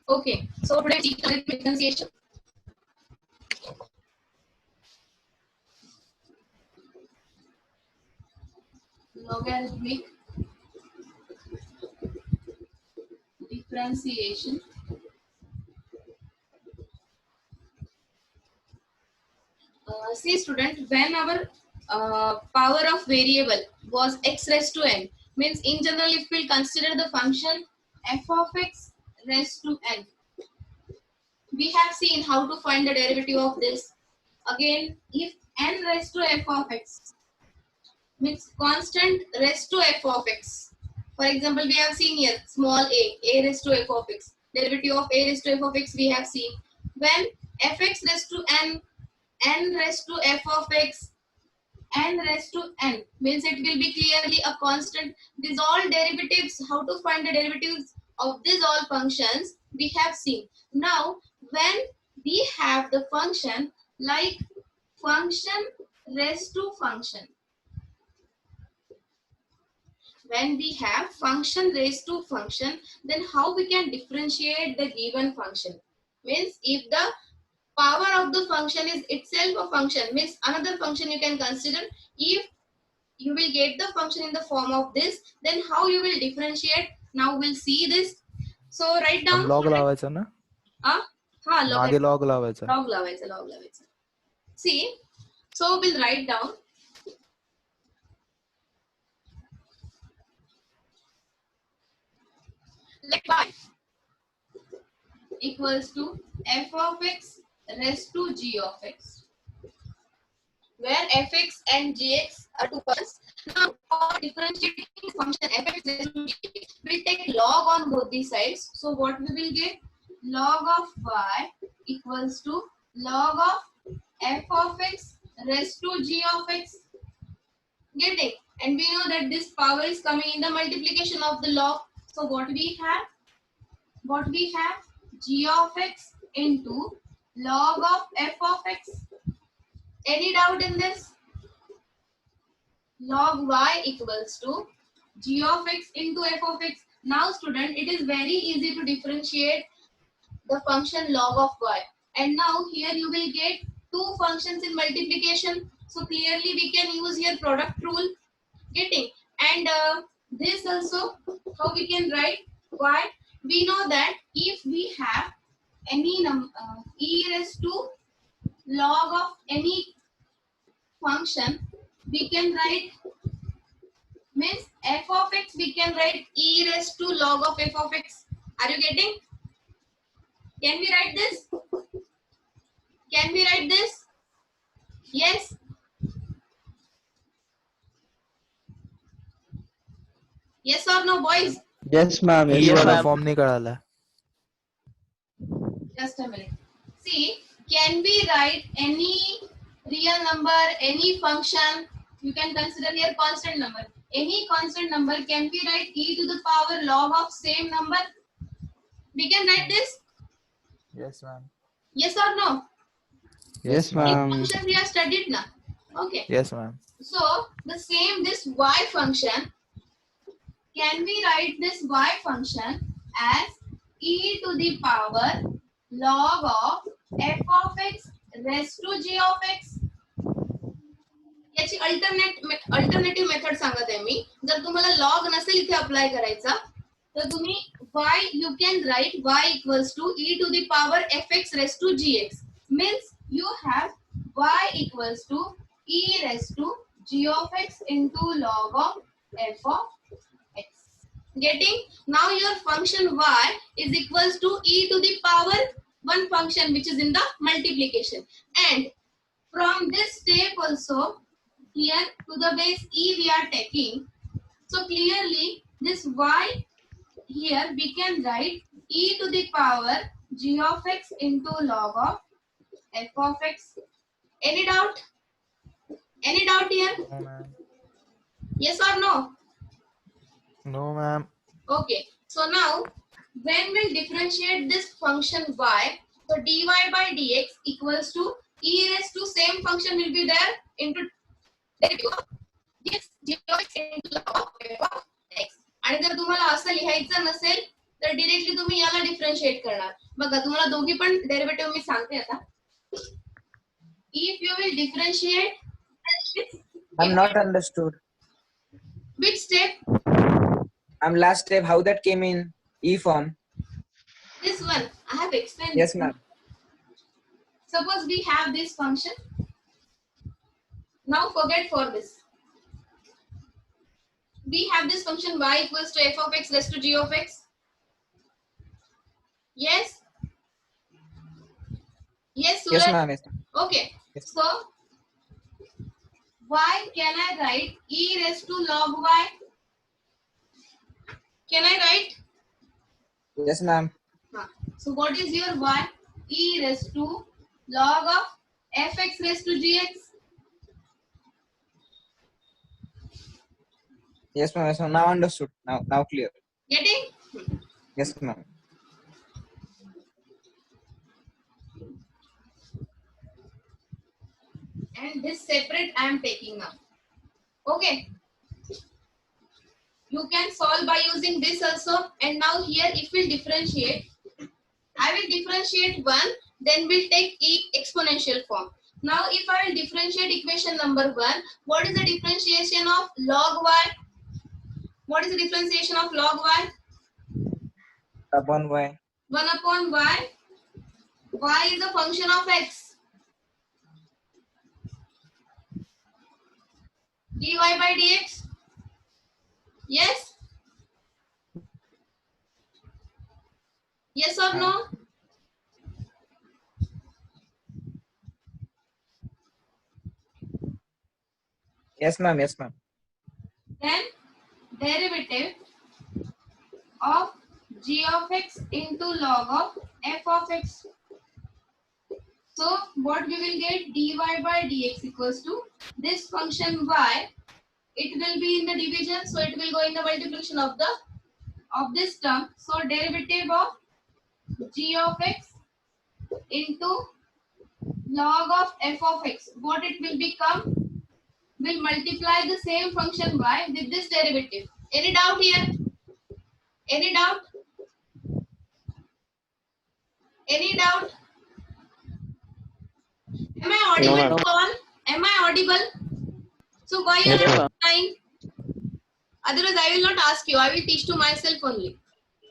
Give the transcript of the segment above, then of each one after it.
Okay, so today we see differentiation. Logarithmic differentiation. See student, when our power of variable was x raised to n, means in general if we consider the function f of x raised to n, we have seen how to find the derivative of this. Again, if n raised to f of x means constant raised to f of x. For example, we have seen here small a raised to f of x. Derivative of a raised to f of x we have seen. When fx raised to n raised to f of x, n raised to n means it will be clearly a constant. These all derivatives, how to find the derivatives of these all functions we have seen. Now, when we have the function like function raised to function, when we have function raised to function, then how we can differentiate the given function? Means if the power of the function is itself a function, means another function you can consider. If you will get the function in the form of this, then how you will differentiate? Now we'll see this. So write down. log लावायचा ना? मागे log लावायचा. Log लावायचा. See, so we'll write down. Let y equals to f of x raised to g of x, where fx and gx are two functions. Now, for differentiating function fx raised to gx, we'll take log on both these sides. So, what we will get? Log of y equals to log of f of x raised to g of x. Getting? And we know that this power is coming in the multiplication of the log. So, what we have? G of x into log of f of x. Any doubt in this? Log y equals to g of x into f of x. Now student, it is very easy to differentiate the function log of y. And now here you will get two functions in multiplication. So clearly we can use here product rule. Getting? And this also, how we can write y? We know that if we have any e raised to log of any function, we can write, means f of x we can write e raised to log of f of x. Are you getting? Can we write this? Can we write this? Yes. Yes or no, boys? Yes, ma'am. E Yes, वाला ma'am. Form नहीं कळाला. Just a minute. See, can we write any real number, any function? You can consider here constant number. Any constant number, can we write e to the power log of same number? We can write this? Yes, ma'am. Yes or no? Yes, These ma'am. functions we have studied now. Okay. Yes, ma'am. So the same, this y function, can we write this y function as e to the power log of f of x raised to g of x? याची alternative method सांगत आहे मी. जर तुम्हाला log नसेल इथे apply करायचा, तर तुम्ही y you can write y equals to e to the power fx raised to gx. Means you have y equals to e raised to g of x into log of f of x. Getting? Now your function y is equals to e to the power one function which is in the multiplication. And from this step also, here to the base e we are taking. So clearly this y here we can write e to the power g of x into log of f of x. Any doubt? Any doubt here? No, ma'am. Yes or no? No, ma'am. Okay. So now when we differentiate this function y, so dy by dx equals to e raised to same function will be there into derivative of dx into log of f of x. आणि जर तुम्हाला असं लिहायचं नसेल तर directly तुम्ही याला differentiate करणार. बघा तुम्हाला दोघी पण डेरिव्हेटिव्ह मी सांगते आता. If you will differentiate, I'm not understood. which step? I'm last step. How that came in E form? This one. I have explained. Yes, ma'am. Suppose we have this function. Now forget for this. We have this function y equals to f of x raised to g of x. Yes? Yes, Suraj? Yes, ma'am. Yes. Okay. Yes. So, y can I write e raised to log y? Can I write? Yes, ma'am. So, what is your y? E raised to log of fx raised to gx. Yes, ma'am. Yes, ma'am. Now understood. Now clear. Getting? Yes, ma'am. And this separate I am taking now. Okay. You can solve by using this also. And now here if we differentiate, I will differentiate 1, then we'll take exponential form. Now if I will differentiate equation number 1, what is the differentiation of log y? What is the differentiation of log y? Upon Y. 1 upon y. Y is a function of x. dy by dx. Yes? Yes or no? Yes, ma'am. Yes, ma'am. Then derivative of g of x into log of f of x. So what we will get, dy by dx equals to this function y. It will be in the division, so it will go in the multiplication of this term. So derivative of g of x into log of f of x. What it will become? Will multiply the same function y with this derivative. Any doubt here? Any doubt? Any doubt? Am I audible ma'am. to all? Am I audible? So why you Yes, are ma'am. not trying? Otherwise, I will not ask you. I will teach to myself only.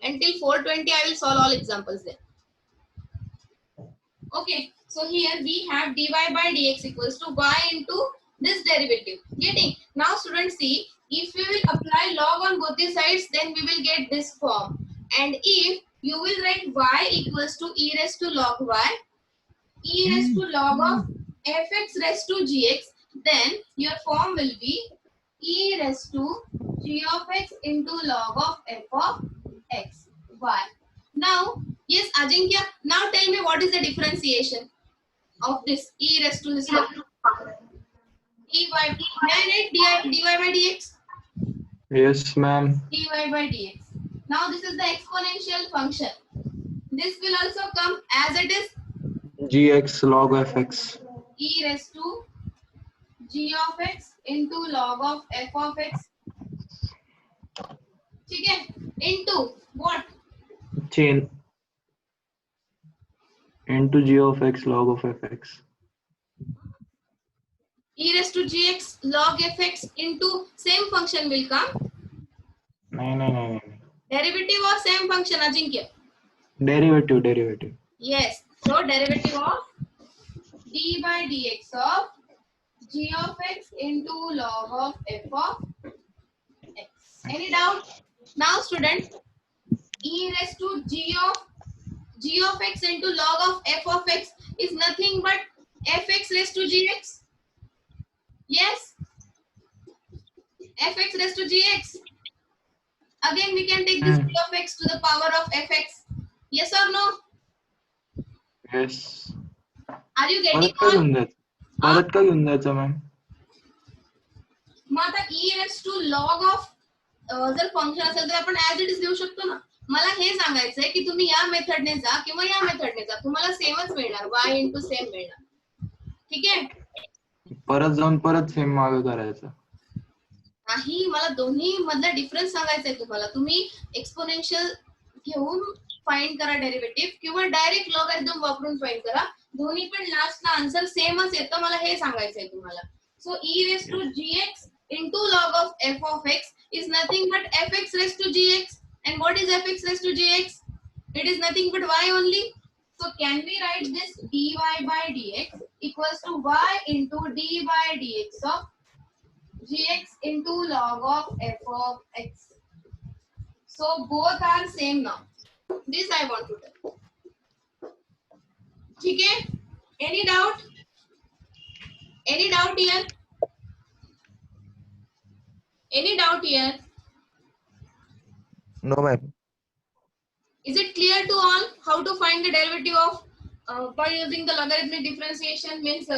Until 4:20, I will solve all examples there. Okay. So here we have dy by dx equals to y into this derivative. Getting? Now students see, if we will apply log on both the sides, then we will get this form. And if you will write y equals to e raised to log y, e raised to log of fx raised to gx, then your form will be e raised to g of x into log of f of x, y. Now, yes, Ajinkya, now tell me what is the differentiation of this e raised to this log? dy by dx? Yes, ma'am. dy by dx. Now this is the exponential function. This will also come as it is Gx log fx. e raised to g of x into log of f of x. ठीक है? Into what? Chain. Into g of x log of fx. E raised to gx log fx into same function will come. No. Derivative of same function, Ajinkya. Derivative. Yes. So derivative of d by dx of g of x into log of f of x. Any doubt? Now student, e raised to g of x into log of f of x is nothing but fx raised to gx. Yes? fx raised to gx. Again we can take this g of x to the power of fx. Yes or no? Yes. Are you getting परत का all? घेऊन द्यायचं? परत का घेऊन द्यायचं ma'am? मग आता e raised to log of जर फंक्शन असेल तर आपण ऍज इट इज लिहू शकतो ना. मला हे सांगायचंय की तुम्ही या मेथडने जा किंवा या मेथडने जा, तुम्हाला सेमच मिळणार, y इंटू सेम मिळणार. ठीक आहे? परत जाऊन परत सेम मागे करायचं. नाही, मला दोन्ही मधला डिफरन्स सांगायचा आहे तुम्हाला. तुम्ही एक्सपोनेन्शियल घेऊन फाइंड करा डेरिव्हेटिव्ह किंवा डायरेक्ट लॉगॅरिथम वापरून फाइंड करा. दोन्ही पण लास्टला आन्सर सेमच येतं. मला हे सांगायचंय तुम्हाला. सो e raised to gx into log of f of x is nothing but fx raised to gx. And what is fx raised to gx? It is nothing but y only. So can we write this dy by dx equals to y into dy dx of gx into log of f of x. So both are same now. This I want to tell. ठीक है? Any doubt? Any doubt here? Any doubt here? No, ma'am. Is it clear to all how to find the derivative of by using the logarithmic differentiation? Means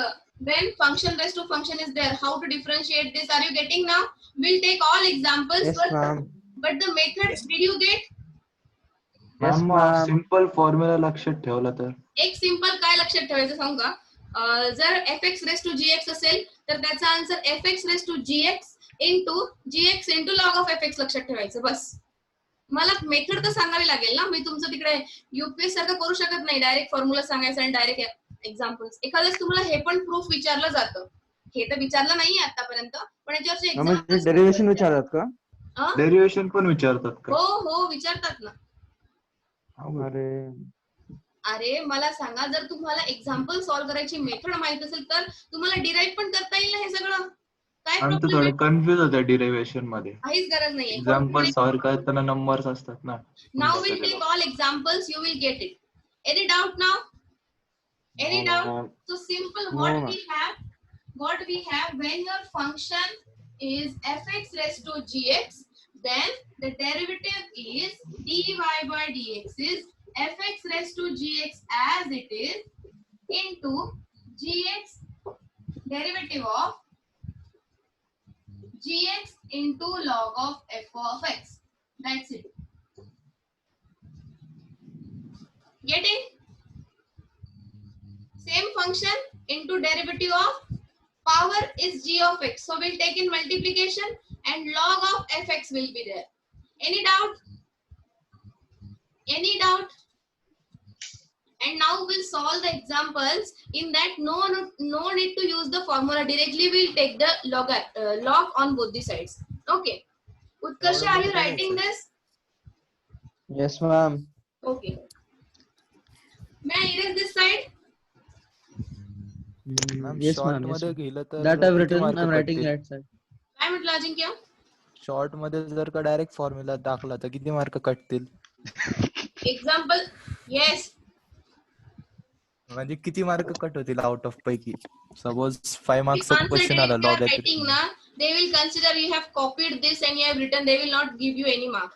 when function raised to function is there, how to differentiate this? Are you getting now? We'll take all examples. Yes, ma'am. But the method, did you get? Yes, ma'am ma'am. Simple formula लक्षात ठेवला तर एक simple काय लक्षात ठेवायचं सांगू का? जर fx raised to gx असेल तर त्याचा answer fx raised to gx into gx into log of fx लक्षात ठेवायचं. बस मला मेथड तर सांगावी लागेल ना. मी तुमचं तिकडे यूपीएस सारखं करू शकत नाही. डायरेक्ट फॉर्म्युला सांगायचं आणि डायरेक्ट एक्झाम्पल्स. एखाद्याच तुम्हाला हे पण प्रूफ विचारलं जातं. हे तर विचारलं नाहीये आतापर्यंत, पण याच्यावरचे म्हणजे डेरिव्हेशन विचारतात का? डेरिव्हेशन पण विचारतात का? हो विचारतात ना. अरे अरे मला सांगा, जर तुम्हाला एक्झाम्पल सॉल्व्ह करायची मेथड माहित असेल तर तुम्हाला डिराईव्ह पण करता येईल ना हे सगळं. काय आमचं प्रॉब्लेम आहे? थोडं कन्फ्युज होतं डेरिव्हेशन मध्ये. काहीच गरज नाहीये. एक्झाम्पल सॉल्व्ह करताना नंबर्स असतात ना. Now we'll take all examples. You will get it. Any doubt now? Any doubt? So simple. What we have when your function is fx raised to gx, then the derivative is dy by dx is fx raised to gx as it is into gx derivative of gx into log of f of x. That's it. Getting? Same function into derivative of power is g of x. So we'll take in multiplication and log of fx will be there. Any doubt? Any doubt? And now we'll solve the examples. In that, no need to use the formula. Directly we'll take the log on both the sides. Okay. Utkarsha, are you writing this? yes, ma'am. Okay. May I erase this side? Ma'am Yes, short ma'am. Yes, मध्ये ma'am. गेलं तर That I've किती written. Mark I'm writing कटतील? right side. काय म्हटलं Ajinkya? Short मध्ये जर का direct formula दाखला तर किती मार्क कटतील? Example. Yes. म्हणजे किती मार्क कट होतील आउट ऑफ पैकी? सपोज 5 मार्क्सचा Answer क्वेश्चन direct आला you are logarithm. writing na, they will consider you have copied this and you have written. They will not give you any mark.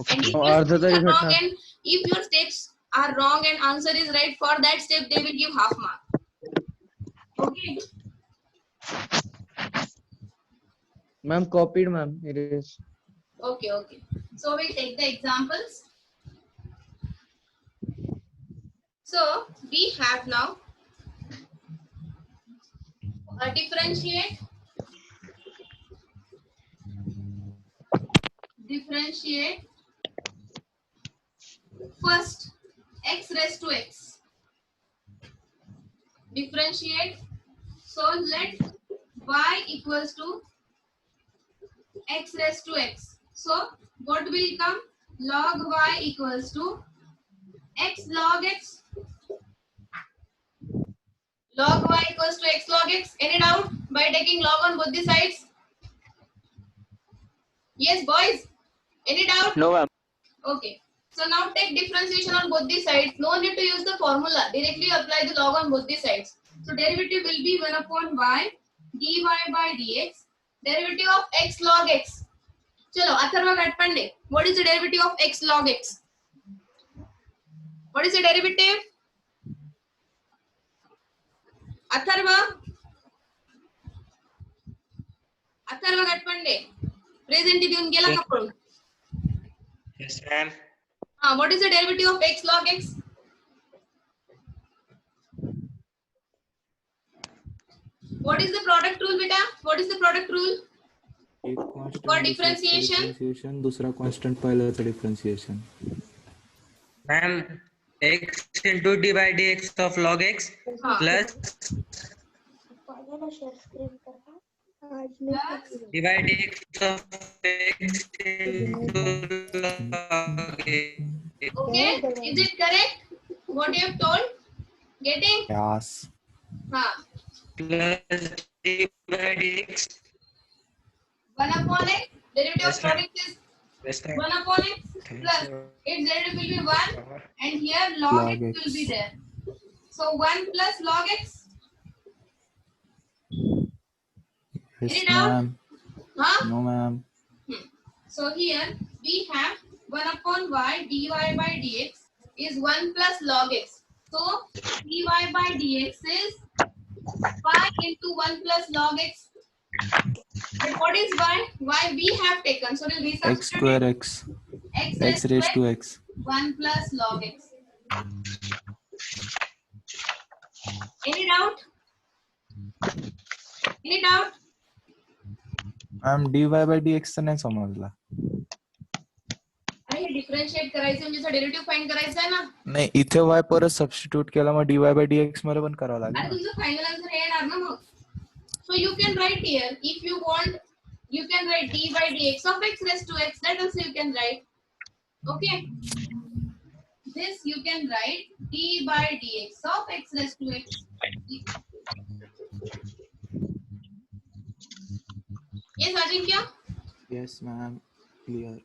And if your अर्ध steps तरी are wrong भेटणार. and if your steps are wrong and answer is right, for that step they will give half mark. Okay. Ma'am, copied, ma'am. It is. Okay. So we take the examples. So we have now differentiate first x raised to x. Differentiate. So let y equals to x raised to x. So what will come? Log y equals to x log x. Log y equals to x log x. Any doubt? By taking log on both the sides. Yes, boys. Any doubt? No, ma'am. Okay. So now take differentiation on both the sides. No need to use the formula. Directly apply the log on both the sides. So derivative will be 1 upon y dy by dx. Derivative of x log x. Chalo, Atharva Gatpande. What is the derivative of x log x? What is the derivative? Atharva Gatpande. Present देऊन गेला का पळून? Yes, ma'am. What is the derivative of x log x? What is the product rule, beta? What is the product rule? एक For constant differentiation? Differentiation दुसरा constant पहिल्याचं differentiation Ma'am, x into d by dx of log x हाँ plus d by dx of x into log x okay, is it correct what you have told? Getting? Yes हाँ plus d by dx. 1 upon x, derivative Yes, of ma'am. product is Yes, ma'am. 1 upon x plus its derivative will be 1 and here log Log x will be x. there. So 1 plus log x. Yes Any doubt? Ma'am Huh? No ma'am So here we have 1 upon y dy by dx is 1 plus log x. So dy by dx is y into 1 plus log x. But what is y? Y we have taken. So we'll x resubstitute square it. x X x raised to x 1 plus log x. Any doubt? Any doubt? Ma'am dy by dx चं नाही समजला अरे हे differentiate करायचं म्हणजे derivative find करायचं आहे ना. नाही इथे y परत सबस्टिट्यूट केला मग dy by dx मध्ये पण करावं लागेल अरे ना तुमचं फायनल आन्सर हे येणार ना मग. So you can write here if you want you can write d by dx of x raised to x, that also you can write. Okay, this you can write d by dx of x raised to x. Yes Ajinkya? Yes ma'am clear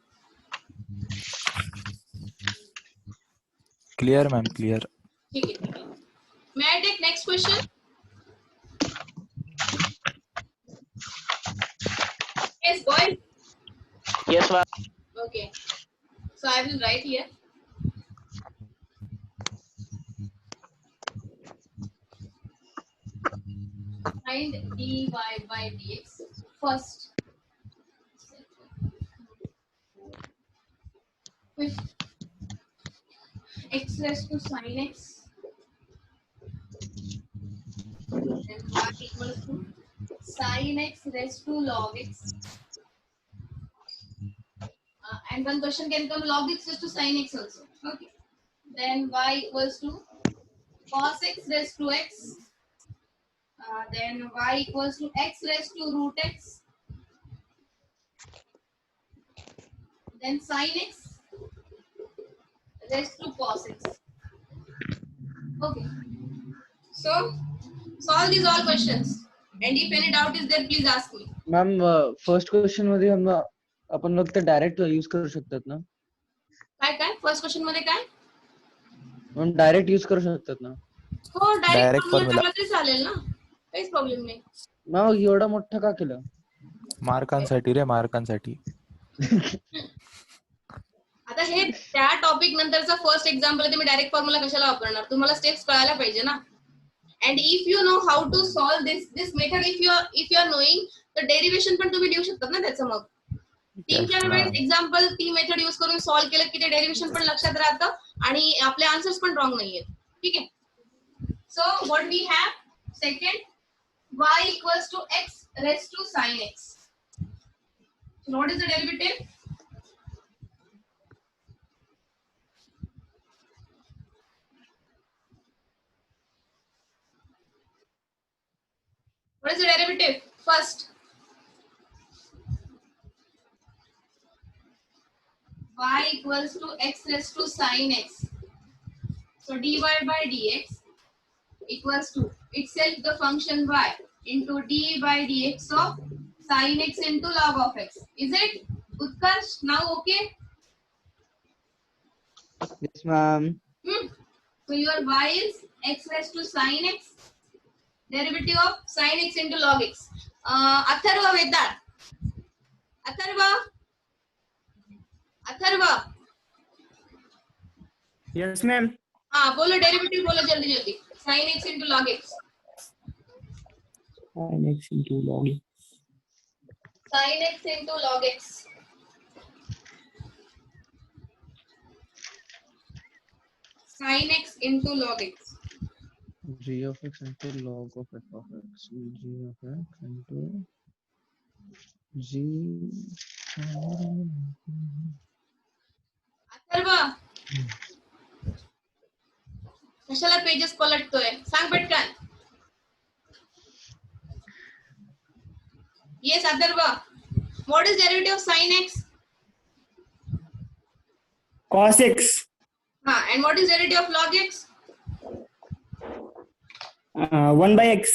clear ma'am clear ठीक है ठीक है. May I take next question? Yes boy. Yes, ma'am. Okay, so I will write here. Find dy by dx first. With x raised to sin x then y equals to sin x raised to log x. And one question can come log x raised to sin x also. Okay. Then y equals to cos x raised to x. Then y equals to x raised to root x. Then sin x raised to cos x. Okay. So solve these all questions. And if any doubt is there, please ask me. Ma'am first question मध्ये आपण फक्त direct use करू शकतात ना काय काय first question मध्ये काय? मॅम डायरेक्ट यूज करू शकतात ना हो Direct डायरेक्ट फॉर्म्युला formula. टाकला तरी चालेल ना, काहीच प्रॉब्लेम नाही. मग एवढं मोठं का केलं मार्कांसाठी रे मार्कांसाठी आता हे त्या टॉपिक नंतरचा फर्स्ट एक्झाम्पल आहे, तुम्ही डायरेक्ट फॉर्म्युला कशाला वापरणार? तुम्हाला स्टेप्स कळायला पाहिजे ना. And if you know how to solve this method, if you are knowing तर डेरिव्हेशन पण तुम्ही देऊ शकतात ना त्याचं. मग तीन Yes, चार वेळेस ma'am. एक्झाम्पल ती मेथड यूज करून सॉल्व केलं की ते डेरिव्हेशन पण लक्षात राहतं आणि आपले आन्सर्स पण रॉंग नाहीयेत. ठीक आहे. So what we have second y equals to x raised to sin x. So what is the derivative? What is the derivative? First, y equals to x raised to sin x. So dy by dx equals to itself the function y into d by dx of sin x into log of x. Is it? Utkarsh, now okay? Yes ma'am So your y is x raised to sin x, derivative of sin x into log x. Atharva Vedar. Atharva. Yes ma'am हाँ बोलो derivative बोलो जल्दी जल्दी. sin x into log x. sin x into log Sin x into log x. Sin x into log x. g of x into log of f of x g of x into G. Atharva कशाला pages पलटतोय सांग पटकन. Yes Atharva. What is derivative of sin x? cos x. हा, and what is derivative of log x? 1 by x.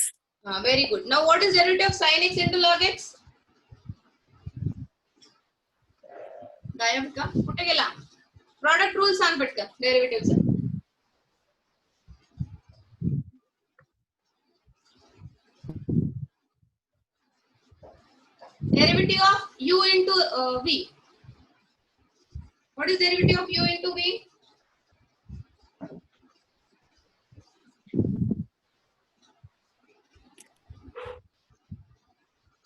Very good. Now what is derivative of sin x into log x? गायब का कुठे गेला? Product rule सांग पटकन डेरिव्हेटिव्हचा. Derivative of u into v. What is derivative of u into v?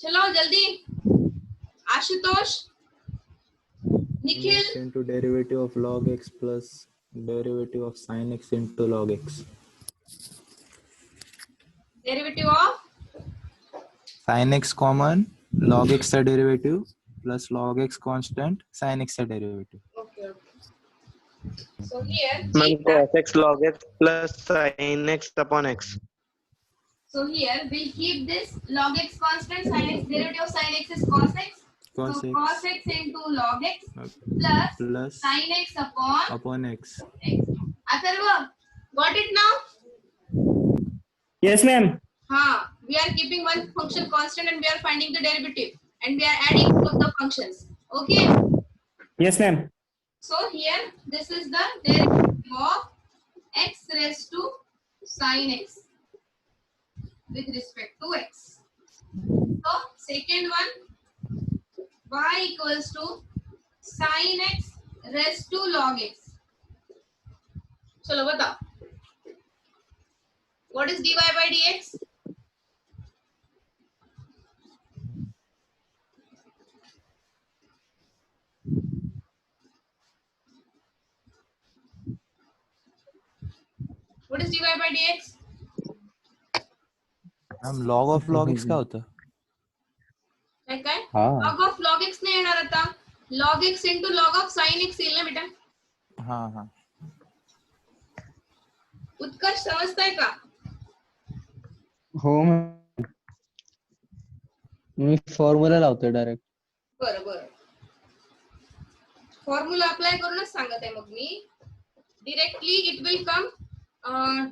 चलो जल्दी. Ashutosh, Nikhil, into derivative of log x plus derivative of sin x into log x. derivative of Sin x common, log x का derivative plus log x constant, sin x का derivative. okay. So here Ma'am, cos x log x plus sin x upon x. so here we'll keep this log x constant. Sin x derivative of sin x is cos x. Cos So x cos x into log x plus plus sin x upon upon x. x. Atharva, got it now? Yes, ma'am. We are keeping one function constant and we are finding the derivative and we are adding both the functions. Okay. Yes, ma'am. So here this is the derivative of x raised to sin x with respect to x. So second one, y equals to sin x raised to log x. चलो बताओ. What is dy by dx? What is dy by dx? हम log of log x का होता? काय हाँ. log of log x नाही येणार आता. log x into log of sin x येईल ना बेटा. हाँ हाँ. उत्कर्ष समजताय का? हो ma'am. मी फॉर्म्युला लावतोय डायरेक्ट. बरं बरं. फॉर्म्युला अप्लाय करूनच सांगत आहे मग मी. Directly it will come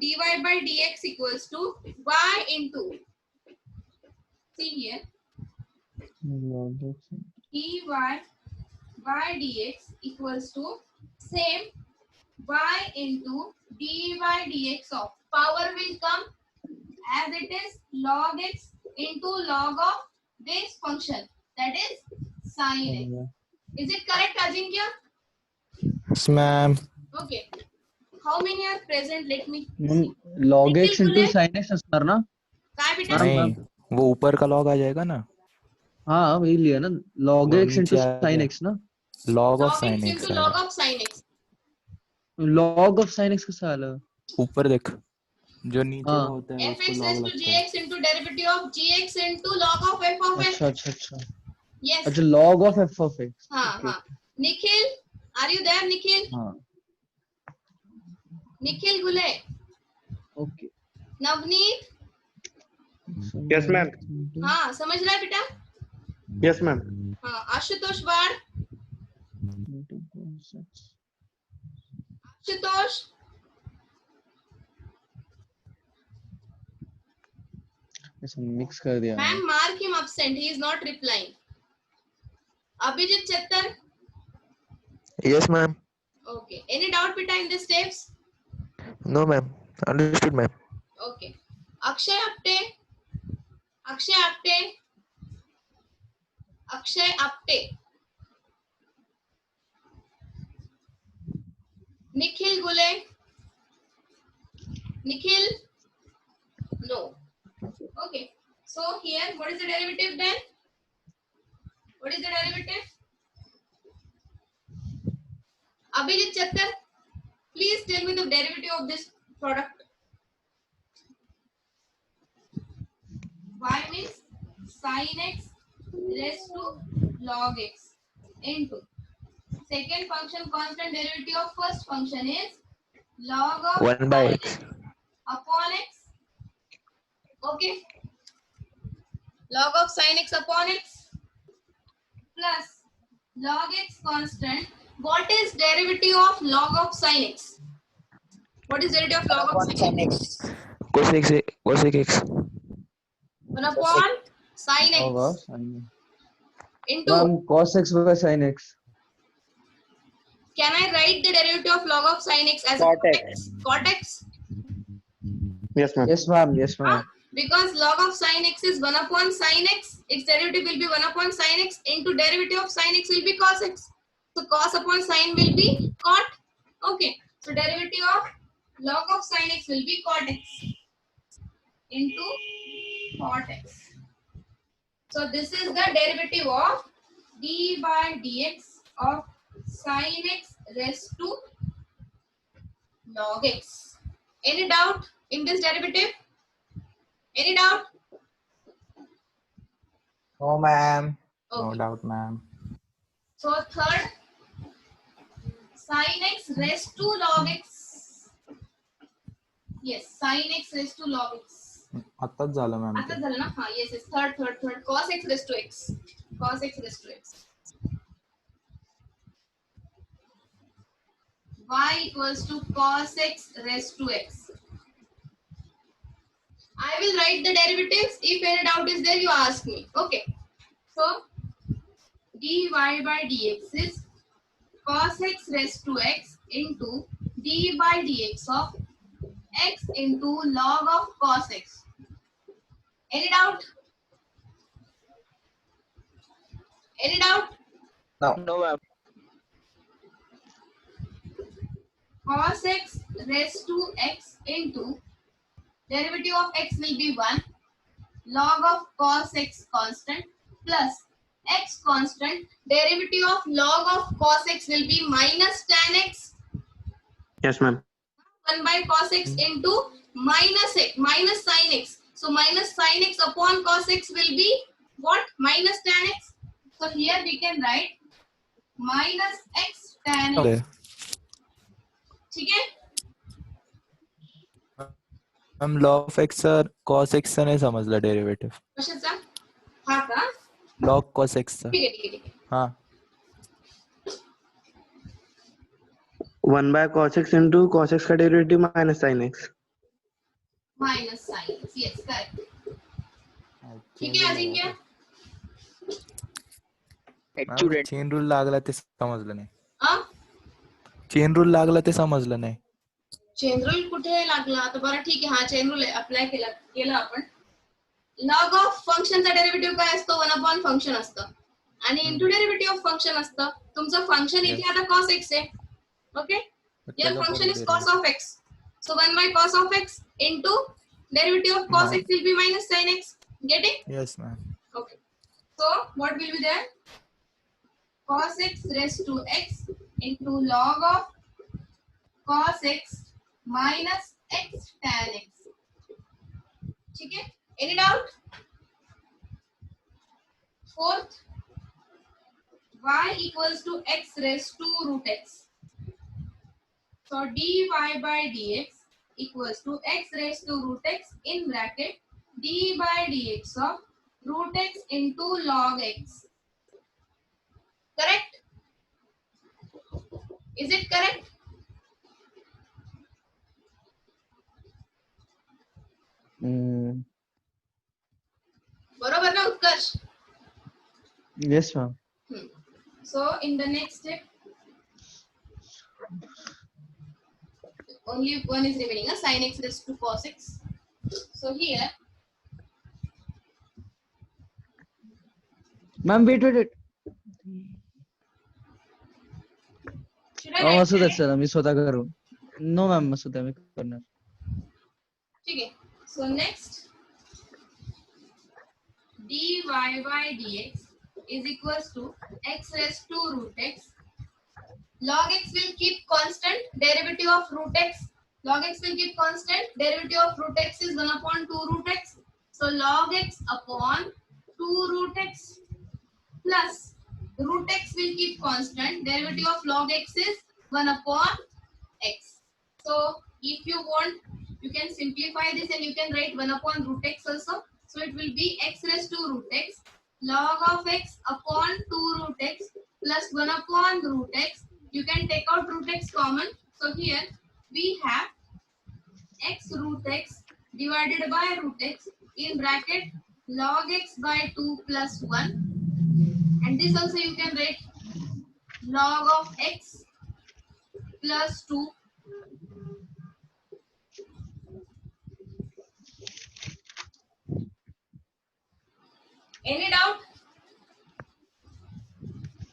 dy by dx equals to y into, see here, dy by dx equals to same y into dy dx of power will come as it is log x into log of this function, that is sin x. Is it correct, Ajinkya? Yes, ma'am. Okay. How many are present? Let me mug see. log Nikhil x into गुले? sin x असणार ना? काय बेटा? नहीं, वो ऊपर का log आ जाएगा ना. हाँ वही लिया ना. log वो x into नीचे आ sin गया. x ना? log of Log sin x x into log of sin x. log of sin x कसं आलं? ऊपर देख, जो नीचे हाँ. का होता है उसको fx log raised to लगता है. gx into derivative of gx into log of f of x. अच्छा अच्छा अच्छा. Yes. अच्छा log of f of x. हाँ Okay. हाँ. Nikhil, are you there, Nikhil? हाँ. Nikhil Gule. Okay. Navneet. Yes, ma'am. हाँ समझ रहा है बेटा? Yes, ma'am. हाँ. आशुतोष बाढ़. आशुतोष. ऐसा मिक्स कर दिया. Ma'am, mark him absent. He is not replying. Abhijit Chattar. Yes, ma'am. Okay. Any doubt बेटा in the steps? No, ma'am. Understood, ma'am. Okay. Akshay Apte. Akshay Apte. Akshay Apte. Nikhil Gule. Nikhil. No. Okay. So here, what is the derivative then? What is the derivative? Abhijit Chattar, please tell me the derivative of this product. Y means sin x raised to log x into second function constant derivative of first function is log of 1 by sin x. upon x. Okay. Log of sin x upon x plus log x constant. What is derivative of log of sin x? What is derivative of log of Upon sin sin x? x. Cosec x. 1 upon sin log of x sin. into. Ma'am, cos x by sin x. Can I write the derivative of log of sin x as a Cot cot x. x? Cot x? Yes, ma'am. Yes, ma'am. Yes, Huh? ma'am. Because log of sin x is 1 upon sin x. Its derivative will be 1 upon sin x into derivative of sin x will be cos x. So cos upon sin will be cot. Okay. So derivative of log of sin x will be cot x into cot x. So this is the derivative of d by dx of sin x raised to log x. Any doubt in this derivative? Any doubt? No, ma'am. No Okay. doubt, ma'am. So third, sin x raised to log x. Yes, sin x raised to log x. आताच झालं ma'am आता ते. झालं ना? हा, yes, yes. Third. Cos x raised to x. Cos x raised to x. Y equals to cos x raised to x. I will write the derivatives. If any doubt is there, you ask me. Okay. So dy by dx is cos x raised to x into d by dx of x into log of cos x. Any doubt? Any doubt? No, ma'am. Cos x raised to x into derivative of x will be 1 log of cos x constant plus x constant, derivative of log of cos x will be minus tan x, Yes, ma'am. 1 by cos x into minus x, minus sin x. So minus sin x upon cos x will be what? Minus tan x. So here we can write minus x tan x. ठीक है? Ma'am log of x cos एक्सचा नाही समजलं derivative. कशाचा? हा का? Log cos एक्सचा. ठीक आहे. हा 1 by cos x into cos x का derivative minus sin x. Minus sin x. Yes, correct. ठीक है अजिंक्य? चेन रूल लागला ते समजलं नाही. हाँ? चेन रूल लागला ते समजलं नाही. चेन रूल कुठे लागला? तर बरं ठीक आहे. हा चेन रूल अप्लाय केला आपण. लॉग ऑफ फंक्शनचा डेरिव्हेटिव्ह काय असतो? 1 अपॉन फंक्शन असतं आणि इंटू डेरिव्हेटिव्ह ऑफ फंक्शन असतं. तुमचं फंक्शन इथे आता cos x आहे. Okay? Your function is cos of x. So 1 by cos of x into derivative of cos x will be minus sin x. Get it? Yes ma'am. Okay. So what will be there? Cos x raised to x into log of cos x minus x tan x. ठीक है? Any doubt? Fourth, y equals to x raised to root x. So dy by dx equals to x raised to root x in bracket d by dx of root x into log x. Correct? Is it correct? बरोबर ना उत्कर्ष? Yes, ma'am. So in the next step, only one is remaining, sin x raised to cos x. So here, Ma'am, wait. should I write असू द्या that? Sir, मी स्वतः करू. No ma'am, असू द्या, मी करणार. ठीक है. So next, dy by dx is equals to x raised to root x. Log x will keep constant, derivative of root x. Log x will keep constant, derivative of root x is 1 upon 2 root x. So log x upon 2 root x plus root x will keep constant. Derivative of log x is 1 upon x. So if you want, you can simplify this and you can write 1 upon root x also. So it will be x raised to root x log of x upon 2 root x plus 1 upon root x. You can take out root x common. So here we have x root x divided by root x in bracket log x by 2 plus 1. And this also you can write log of x plus 2. Any doubt?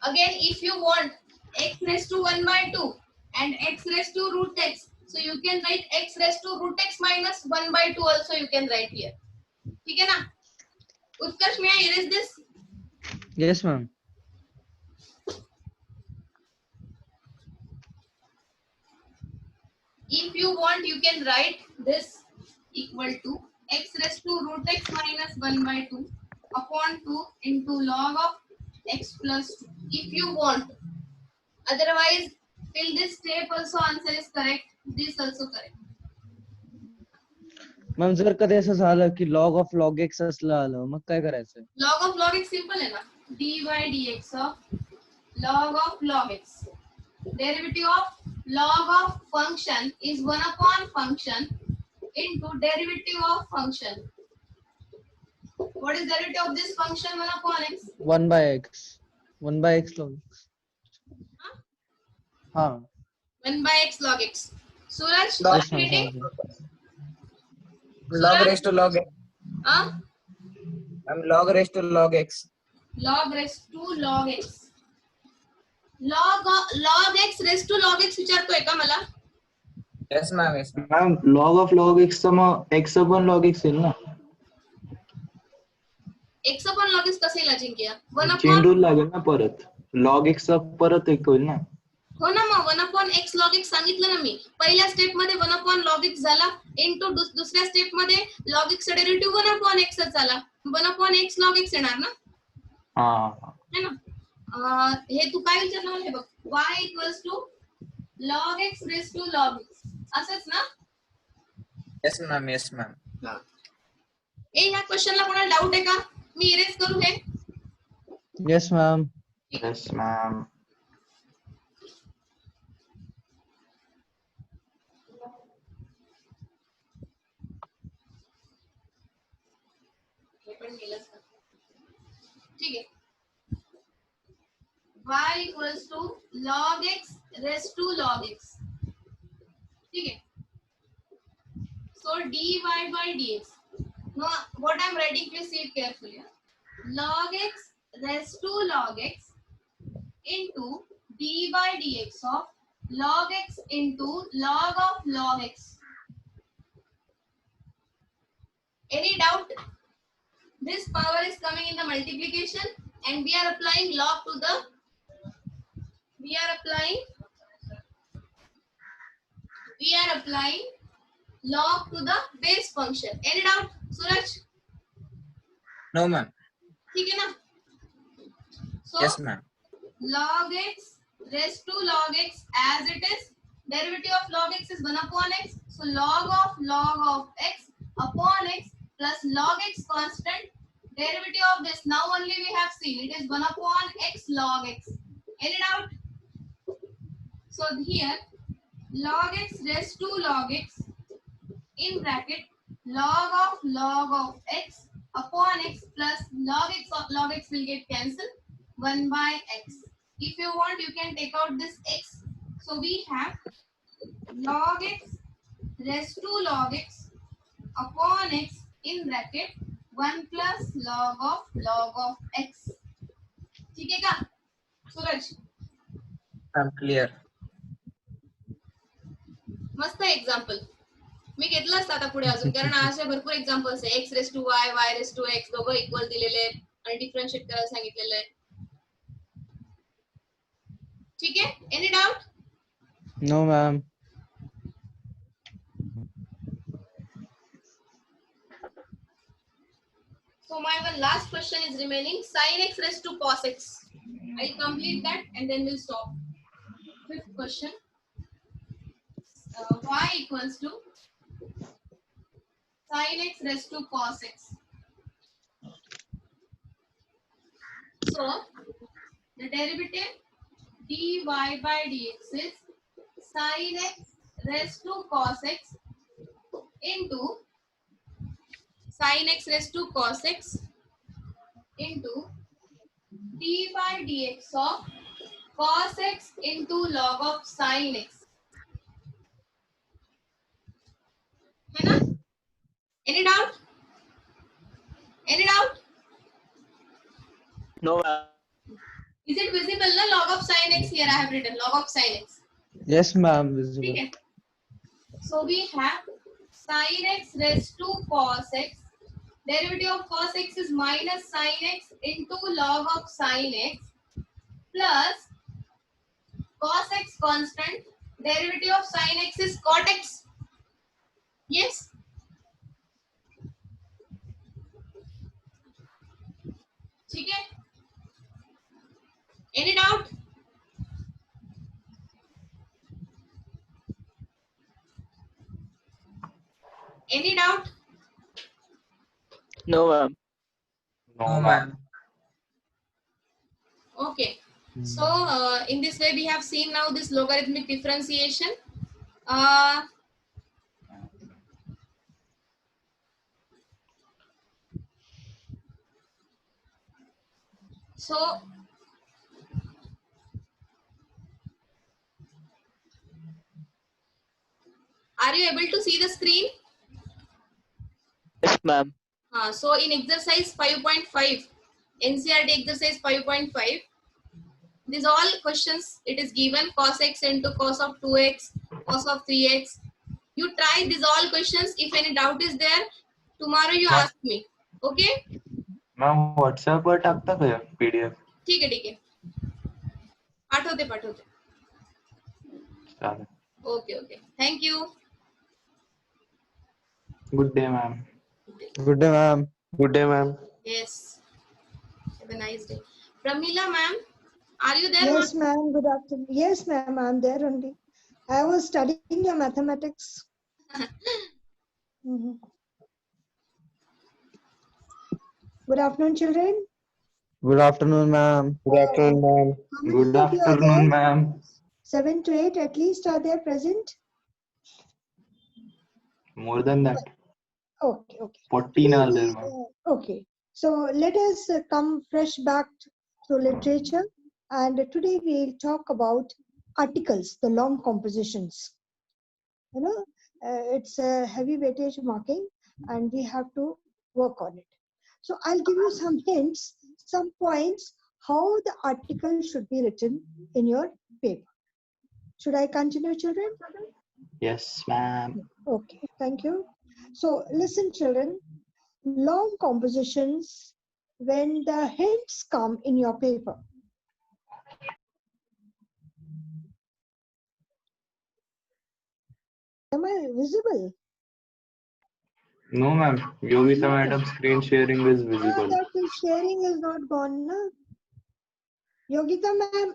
Again, if you want x raised to 1 by 2 and x raised to root x, so you can write x raised to root x minus 1 by 2 also you can write here. ठीक है ना? Utkarsh, may I erase this? Yes, ma'am. If you want, you can write this equal to x raised to root x minus 1 by 2 upon 2 into log of x plus 2. If you want. Otherwise, till this step also answer is correct. This also correct. Ma'am जर कधी असं झालं की log of log x असलं आलं मग काय करायचं? Log of log x simple है ना? dy dx of log of log x. Derivative of log of function is 1 upon function into derivative of function. What is derivative of this function 1 upon x? 1 by x. 1 by x log x. हाँ. 1 by x log x. Suraj, Log- Yes, ma'am. reading? Log raised to log x. Huh? Log raised to log x. Log raised to log x. Log x raised to log x विचारतोय का मला? Yes, ma'am. Yes, ma'am. Ma'am log of log x चा मग x पण log x येईल ना. x upon log x कसं येईल Ajinkya? 1 chain upon rule लागेल ना परत. लॉग एक्स चा परत एक होईल ना. हो ना मग 1 upon x log x सांगितलं ना मी. पहिल्या स्टेप मध्ये 1 upon log x झाला इनटू दुसऱ्या स्टेप मध्ये log x चा डेरिव्हेटिव्ह 1 upon x च झाला. 1 upon x log x येणार ना? हा. है ना? हे तू काय विचारलं मला हे बघ. y equals to log x raised to log x. असंच ना? Yes, ma'am. Yes, ma'am. ह्या क्वेश्चनला कोणाला डाऊट आहे का? मी इरेज करू हे? Yes, ma'am. Yes ma'am. हे पण केलंच ना. ठीक आहे. y equals to log x raised to log x. ठीक है. So dy by dx. Now what I am writing, please see it carefully. Log x raised to log x into d by dx of log x into log of log x. Any doubt? This power is coming in the multiplication and we are applying log to the we are applying log to the base function. Any doubt, Suraj? No, ma'am. ठीक है ना? So Yes, ma'am. log x raised to log x as it is. Derivative of log x is 1 upon x. So log of x upon x plus log x constant. Derivative of this now only we have seen it is 1 upon x log x. Any doubt? So here log x raised to log x in bracket log of x upon x plus log x of log x will get cancelled 1 by x. If you want, you can take out this x. So we have log x raised to log x upon x in bracket 1 plus log of x. ठीक है का सूरज? I'm clear. मस्त example मी घेतलं असतं आता पुढे अजून, कारण असे भरपूर एक्झाम्पल्स आहे. X raise to y, y raise to x दोघं इक्वल दिलेले आहेत आणि डिफरन्शिएट करायला सांगितलेलं आहे. ठीक आहे. Any doubt? No, ma'am. So my one last question is remaining. Sin x raised to cos x. I'll complete that and then we'll stop. Fifth question. Y equals to sin x raised to cos x. So the derivative dy by dx is sin x raised to cos x into sin x raised to cos x into d by dx of cos x into log of sin x. है ना? Any doubt? Any doubt? No, ma'am. Is it visible? Na? Log of sin x here I have written log of sin x. Yes, ma'am. Visible. ठीक है. So we have sin x raised to cos x. Derivative of cos x is minus sin x into log of sin x plus cos x constant. Derivative of sin x is cot x. Yes. ठीक है. Any doubt? Any doubt? No, ma'am. No, ma'am. Okay. So in this way we have seen now this logarithmic differentiation. So are you able to see the screen? Yes, ma'am. So in exercise 5.5, NCERT exercise 5.5, these all questions it is given cos x into cos of 2x, cos of 3x. You try these all questions. If any doubt is there, tomorrow you Ma'am. ask me. Okay? Ma'am व्हॉट्सअपवर टाकता का PDF? ठीक है ठीक है. पाठवते पाठवते. चालेल. Okay okay. Thank you. Good day ma'am. Good day, ma'am. Good day, ma'am. Yes. Have a nice day. Pramila ma'am, are you there? Yes, ma'am. Good afternoon. Yes, ma'am. I'm there only. I was studying your mathematics. Mhm. Good afternoon, children. Good afternoon, ma'am. Good afternoon, ma'am. How many good of you are afternoon there? Ma'am. 7 to 8 at least are there present? More than that. Okay, okay. 14 are Today there, we, ma'am. okay. So let us come fresh back to literature, and today we'll talk about articles, the long compositions. You know, it's a heavy weightage marking, and we have to work on it. So I'll give you some hints, some points, how the article should be written in your paper. Should I continue, children? Yes, ma'am. Okay, thank you. So listen, children, long compositions, when the hints come in your paper. Am I visible? No, ma'am. Yogita madam screen sharing is Ah, visible. that is sharing is not gone. Na? Yogita ma'am,